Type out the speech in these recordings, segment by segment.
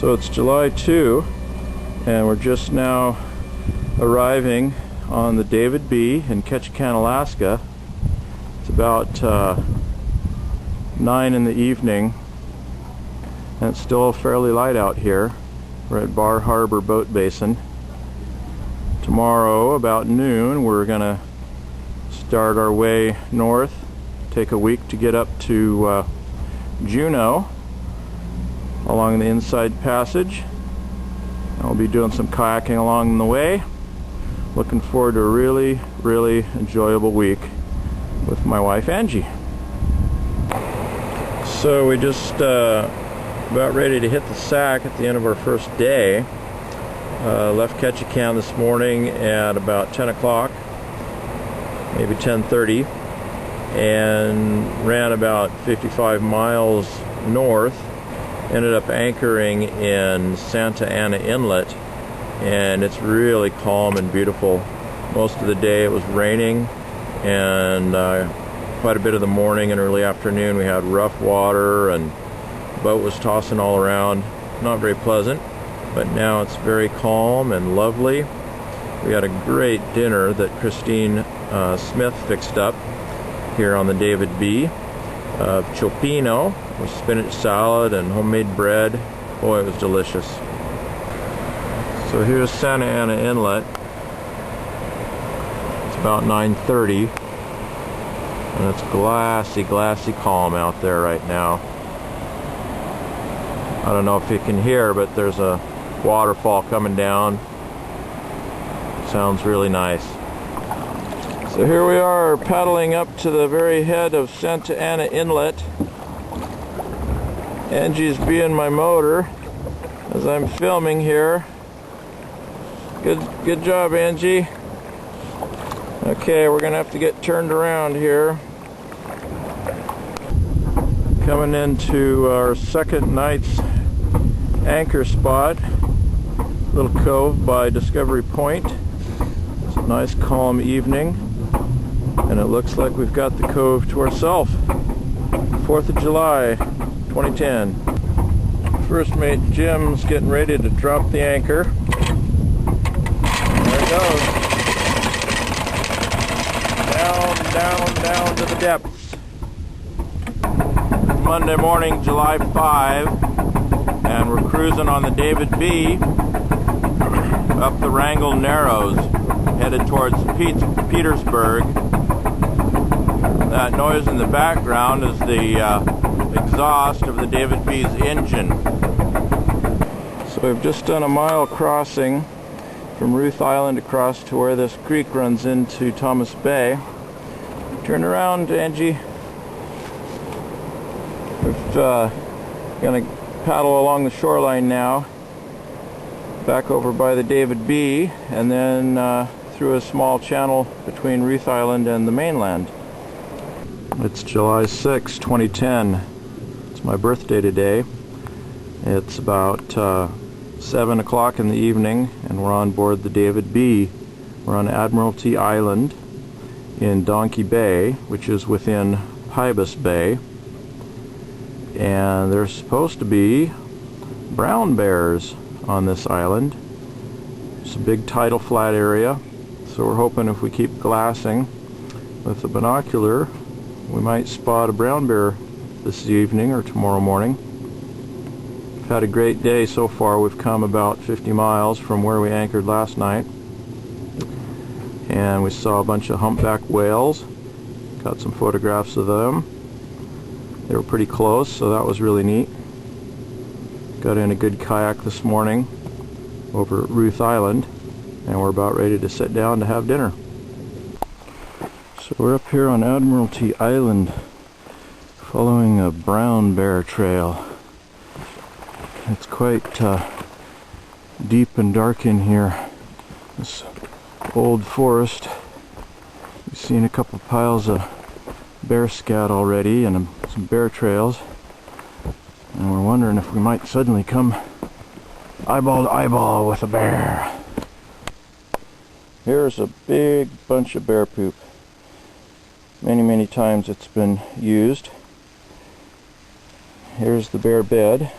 So it's July 2, and we're just now arriving on the David B. in Ketchikan, Alaska. It's about 9 in the evening, and it's still fairly light out here. We're at Bar Harbor Boat Basin. Tomorrow, about noon, we're going to start our way north, take a week to get up to Juneau along the Inside Passage. I'll be doing some kayaking along the way. Looking forward to a really enjoyable week with my wife Angie. So we just about ready to hit the sack at the end of our first day. Left Ketchikan this morning at about 10 o'clock, maybe 10:30, and ran about 55 miles north. Ended up anchoring in Santa Ana Inlet, and it's really calm and beautiful. Most of the day it was raining, and quite a bit of the morning and early afternoon we had rough water, and the boat was tossing all around. Not very pleasant, but now it's very calm and lovely. We had a great dinner that Christine Smith fixed up here on the David B. of cioppino with spinach salad and homemade bread. Boy, it was delicious. So here's Santa Ana Inlet. It's about 9:30, and it's glassy calm out there right now. I don't know if you can hear, but there's a waterfall coming down. Sounds really nice. So here we are paddling up to the very head of Santa Ana Inlet. Angie's being my motor as I'm filming here. Good job, Angie. Okay, we're gonna have to get turned around here. Coming into our second night's anchor spot, little cove by Discovery Point. It's a nice calm evening, and it looks like we've got the cove to ourselves. 4th of July 2010. First mate Jim's getting ready to drop the anchor. There it goes. Down to the depths. Monday morning, July 5, and we're cruising on the David B. up the Wrangell Narrows, headed towards Petersburg. That noise in the background is the exhaust of the David B's engine. So we've just done a mile crossing from Ruth Island across to where this creek runs into Thomas Bay. Turn around, Angie. We're going to paddle along the shoreline now, back over by the David B, and then through a small channel between Ruth Island and the mainland. It's July 6, 2010. It's my birthday today. It's about 7 o'clock in the evening, and we're on board the David B. We're on Admiralty Island in Donkey Bay, which is within Pybus Bay. And there's supposed to be brown bears on this island. It's a big tidal flat area, so we're hoping if we keep glassing with the binocular, we might spot a brown bear this evening or tomorrow morning. We've had a great day so far. We've come about 50 miles from where we anchored last night, and we saw a bunch of humpback whales. Got some photographs of them. They were pretty close, so that was really neat. Got in a good kayak this morning over at Ruth Island, and we're about ready to sit down to have dinner. So we're up here on Admiralty Island following a brown bear trail. It's quite deep and dark in here. This old forest. We've seen a couple piles of bear scat already and some bear trails, and we're wondering if we might suddenly come eyeball to eyeball with a bear. Here's a big bunch of bear poop. Many times it's been used. Here's the bear bed.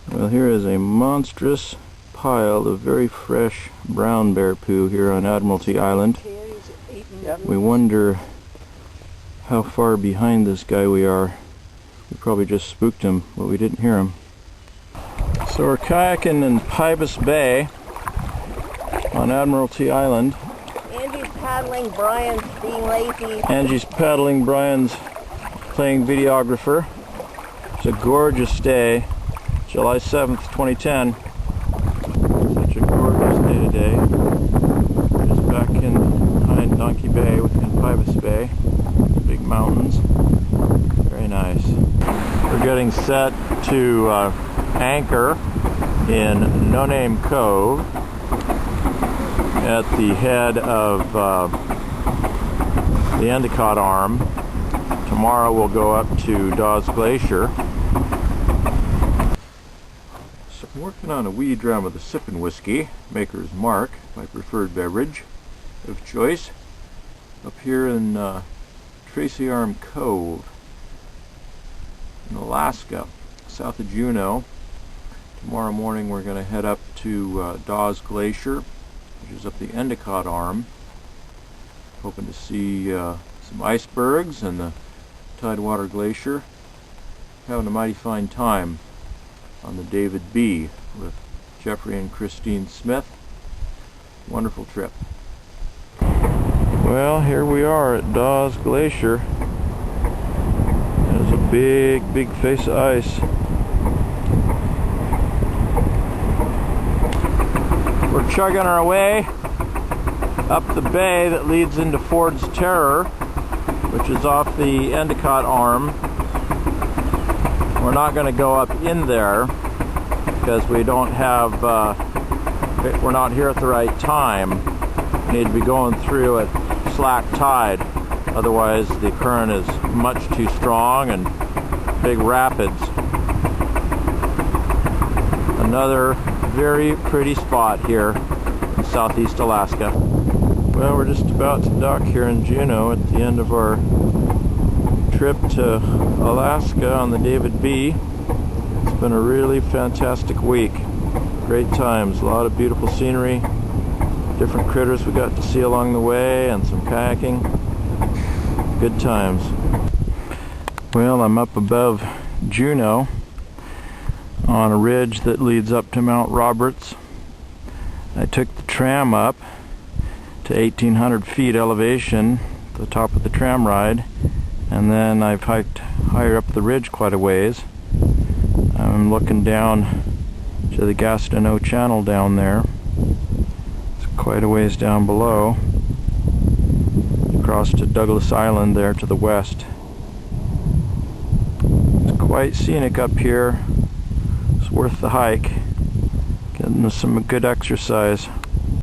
Well, here is a monstrous pile of very fresh brown bear poo here on Admiralty Island. We wonder how far behind this guy we are. We probably just spooked him, but we didn't hear him. So we're kayaking in Pybus Bay on Admiralty Island. Angie's paddling, Brian's being lazy. Angie's paddling, Brian's playing videographer. It's a gorgeous day, July 7th, 2010. Such a gorgeous day today. Just back behind Donkey Bay in Pybus Bay. Big mountains. Very nice. We're getting set to anchor in No Name Cove at the head of the Endicott Arm. Tomorrow we'll go up to Dawes Glacier. So I'm working on a wee dram of the Sippin' Whiskey, Maker's Mark, my preferred beverage of choice, up here in Tracy Arm Cove in Alaska, south of Juneau. Tomorrow morning we're going to head up to Dawes Glacier, which is up the Endicott Arm. Hoping to see some icebergs and the Tidewater Glacier. Having a mighty fine time on the David B with Jeffrey and Christine Smith. Wonderful trip. Well, here we are at Dawes Glacier. There's a big, big face of ice. We're chugging our way up the bay that leads into Ford's Terror, which is off the Endicott Arm. We're not going to go up in there because we don't have, we're not here at the right time. We need to be going through at slack tide, otherwise the current is much too strong and big rapids. Another very pretty spot here in southeast Alaska. Well, we're just about to dock here in Juneau at the end of our trip to Alaska on the David B. It's been a really fantastic week. Great times, a lot of beautiful scenery, different critters we got to see along the way, and some kayaking. Good times. Well, I'm up above Juneau on a ridge that leads up to Mount Roberts. I took the tram up to 1,800 feet elevation, the top of the tram ride, and then I've hiked higher up the ridge quite a ways. I'm looking down to the Gastineau Channel down there. It's quite a ways down below. Across to Douglas Island there to the west. It's quite scenic up here. It's worth the hike. Getting some good exercise.